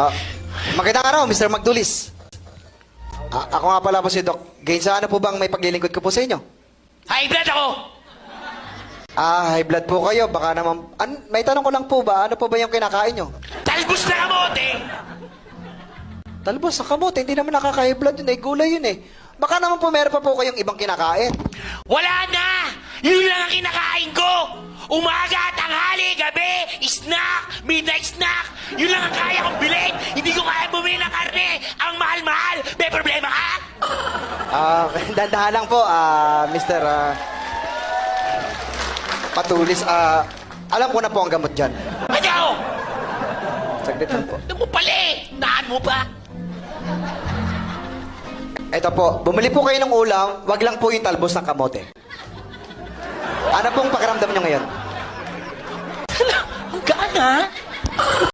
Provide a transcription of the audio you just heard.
Ah, magandang araw, Mr. Magdulis. Ako nga pala po si Doc Gaines. Ano po bang may paglilingkod ko po sa inyo? High blood ako! High blood po kayo. Baka naman... may tanong ko lang po ba? Ano po ba yung kinakain nyo? Talbos na kamote! Talbos sa kamote. Hindi naman nakaka-high blood yun eh. Gulay yun eh. Baka naman po meron pa po kayong ibang kinakain. Wala na! Yun lang ang kinakain ko! Umaga, tanghali, gabi, snack, midnight snack! Yun lang ang kaya kong bilhin! Hindi ko kaya bumili ng karne! Ang mahal-mahal! May problema ka? Dandahan lang po, Mr. Patulis. Alam ko na po ang gamot dyan. Ano? Saglit lang po. Ano mo pala eh? Naan mo pa? Ito po, bumili po kayo ng ulam, wag lang po yung talbos ng kamote. Ano pong pakiramdam nyo ngayon? Ang gaan ha?